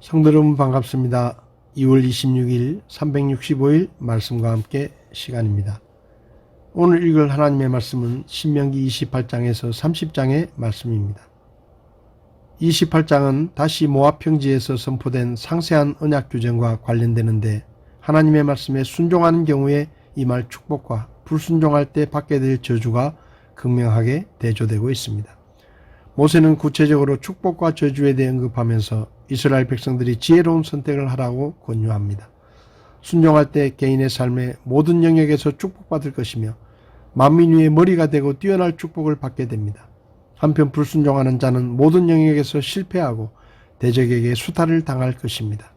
성도 여러분 반갑습니다. 2월 26일 365일 말씀과 함께 시간입니다. 오늘 읽을 하나님의 말씀은 신명기 28장에서 30장의 말씀입니다. 28장은 다시 모압 평지에서 선포된 상세한 언약 규정과 관련되는데 하나님의 말씀에 순종하는 경우에 임할 축복과 불순종할 때 받게 될 저주가 극명하게 대조되고 있습니다. 모세는 구체적으로 축복과 저주에 대해 언급하면서 이스라엘 백성들이 지혜로운 선택을 하라고 권유합니다. 순종할 때 개인의 삶의 모든 영역에서 축복받을 것이며 만민 위의 머리가 되고 뛰어날 축복을 받게 됩니다. 한편 불순종하는 자는 모든 영역에서 실패하고 대적에게 수탈을 당할 것입니다.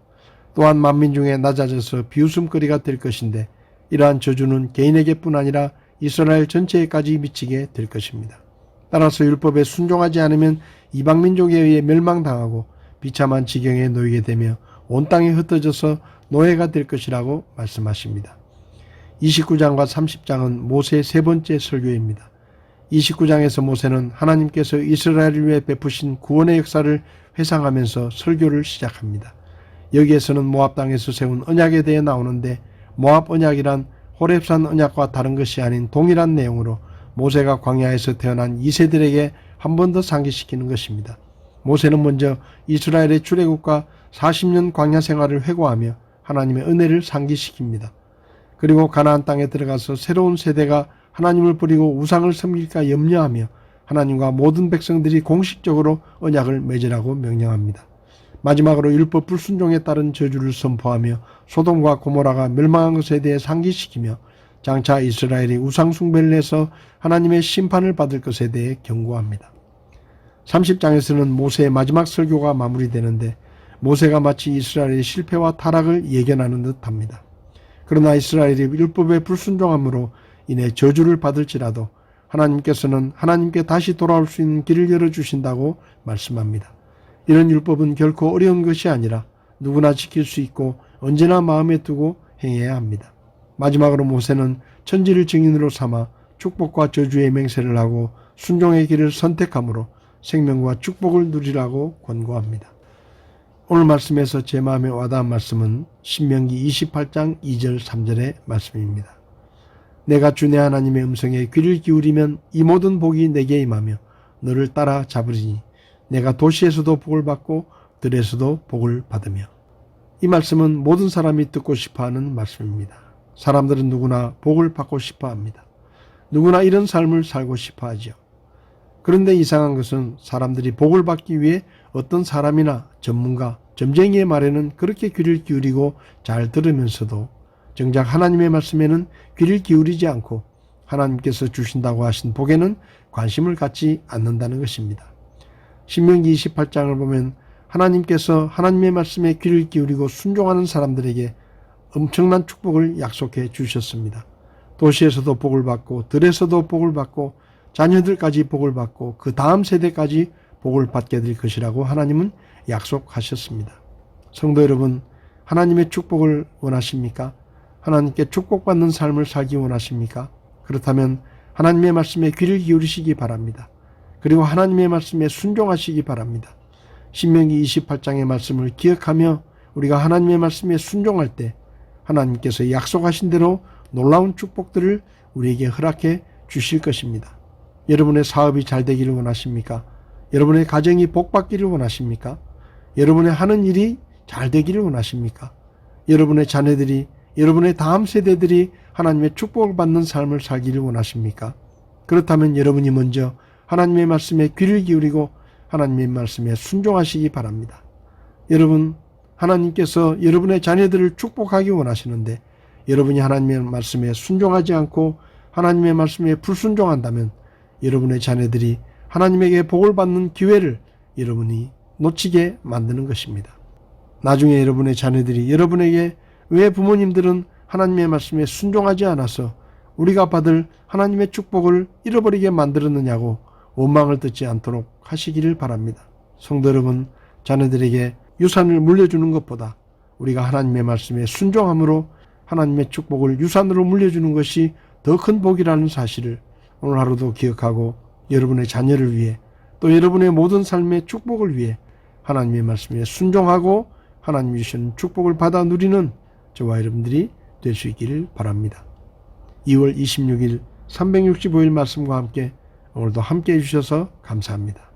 또한 만민 중에 낮아져서 비웃음거리가 될 것인데 이러한 저주는 개인에게뿐 아니라 이스라엘 전체에까지 미치게 될 것입니다. 따라서 율법에 순종하지 않으면 이방민족에 의해 멸망당하고 비참한 지경에 놓이게 되며 온 땅에 흩어져서 노예가 될 것이라고 말씀하십니다. 29장과 30장은 모세의 세 번째 설교입니다. 29장에서 모세는 하나님께서 이스라엘을 위해 베푸신 구원의 역사를 회상하면서 설교를 시작합니다. 여기에서는 모압 땅에서 세운 언약에 대해 나오는데 모압 언약이란 호렙산 언약과 다른 것이 아닌 동일한 내용으로 모세가 광야에서 태어난 2세들에게 한 번 더 상기시키는 것입니다. 모세는 먼저 이스라엘의 출애굽과 40년 광야 생활을 회고하며 하나님의 은혜를 상기시킵니다. 그리고 가나안 땅에 들어가서 새로운 세대가 하나님을 버리고 우상을 섬길까 염려하며 하나님과 모든 백성들이 공식적으로 언약을 맺으라고 명령합니다. 마지막으로 율법 불순종에 따른 저주를 선포하며 소돔과 고모라가 멸망한 것에 대해 상기시키며 장차 이스라엘이 우상 숭배를 해서 하나님의 심판을 받을 것에 대해 경고합니다. 30장에서는 모세의 마지막 설교가 마무리되는데 모세가 마치 이스라엘의 실패와 타락을 예견하는 듯합니다. 그러나 이스라엘이 율법에 불순종함으로 인해 저주를 받을지라도 하나님께서는 하나님께 다시 돌아올 수 있는 길을 열어주신다고 말씀합니다. 이런 율법은 결코 어려운 것이 아니라 누구나 지킬 수 있고 언제나 마음에 두고 행해야 합니다. 마지막으로 모세는 천지를 증인으로 삼아 축복과 저주의 맹세를 하고 순종의 길을 선택함으로 생명과 축복을 누리라고 권고합니다. 오늘 말씀에서 제 마음에 와닿은 말씀은 신명기 28장 2절 3절의 말씀입니다. 내가 주 내 하나님의 음성에 귀를 기울이면 이 모든 복이 내게 임하며 너를 따라 잡으리니 내가 도시에서도 복을 받고 들에서도 복을 받으며. 이 말씀은 모든 사람이 듣고 싶어하는 말씀입니다. 사람들은 누구나 복을 받고 싶어합니다. 누구나 이런 삶을 살고 싶어하죠. 그런데 이상한 것은 사람들이 복을 받기 위해 어떤 사람이나 전문가, 점쟁이의 말에는 그렇게 귀를 기울이고 잘 들으면서도 정작 하나님의 말씀에는 귀를 기울이지 않고 하나님께서 주신다고 하신 복에는 관심을 갖지 않는다는 것입니다. 신명기 28장을 보면 하나님께서 하나님의 말씀에 귀를 기울이고 순종하는 사람들에게 엄청난 축복을 약속해 주셨습니다. 도시에서도 복을 받고 들에서도 복을 받고 자녀들까지 복을 받고 그 다음 세대까지 복을 받게 될 것이라고 하나님은 약속하셨습니다. 성도 여러분, 하나님의 축복을 원하십니까? 하나님께 축복받는 삶을 살기 원하십니까? 그렇다면 하나님의 말씀에 귀를 기울이시기 바랍니다. 그리고 하나님의 말씀에 순종하시기 바랍니다. 신명기 28장의 말씀을 기억하며 우리가 하나님의 말씀에 순종할 때 하나님께서 약속하신 대로 놀라운 축복들을 우리에게 허락해 주실 것입니다. 여러분의 사업이 잘 되기를 원하십니까? 여러분의 가정이 복받기를 원하십니까? 여러분의 하는 일이 잘 되기를 원하십니까? 여러분의 자녀들이, 여러분의 다음 세대들이 하나님의 축복을 받는 삶을 살기를 원하십니까? 그렇다면 여러분이 먼저 하나님의 말씀에 귀를 기울이고 하나님의 말씀에 순종하시기 바랍니다. 여러분, 하나님께서 여러분의 자녀들을 축복하기 원하시는데 여러분이 하나님의 말씀에 순종하지 않고 하나님의 말씀에 불순종한다면 여러분의 자녀들이 하나님에게 복을 받는 기회를 여러분이 놓치게 만드는 것입니다. 나중에 여러분의 자녀들이 여러분에게 왜 부모님들은 하나님의 말씀에 순종하지 않아서 우리가 받을 하나님의 축복을 잃어버리게 만들었느냐고 원망을 듣지 않도록 하시기를 바랍니다. 성도 여러분, 자녀들에게 유산을 물려주는 것보다 우리가 하나님의 말씀에 순종함으로 하나님의 축복을 유산으로 물려주는 것이 더 큰 복이라는 사실을 오늘 하루도 기억하고 여러분의 자녀를 위해 또 여러분의 모든 삶의 축복을 위해 하나님의 말씀에 순종하고 하나님이 주시는 축복을 받아 누리는 저와 여러분들이 될 수 있기를 바랍니다. 2월 26일 365일 말씀과 함께 오늘도 함께 해주셔서 감사합니다.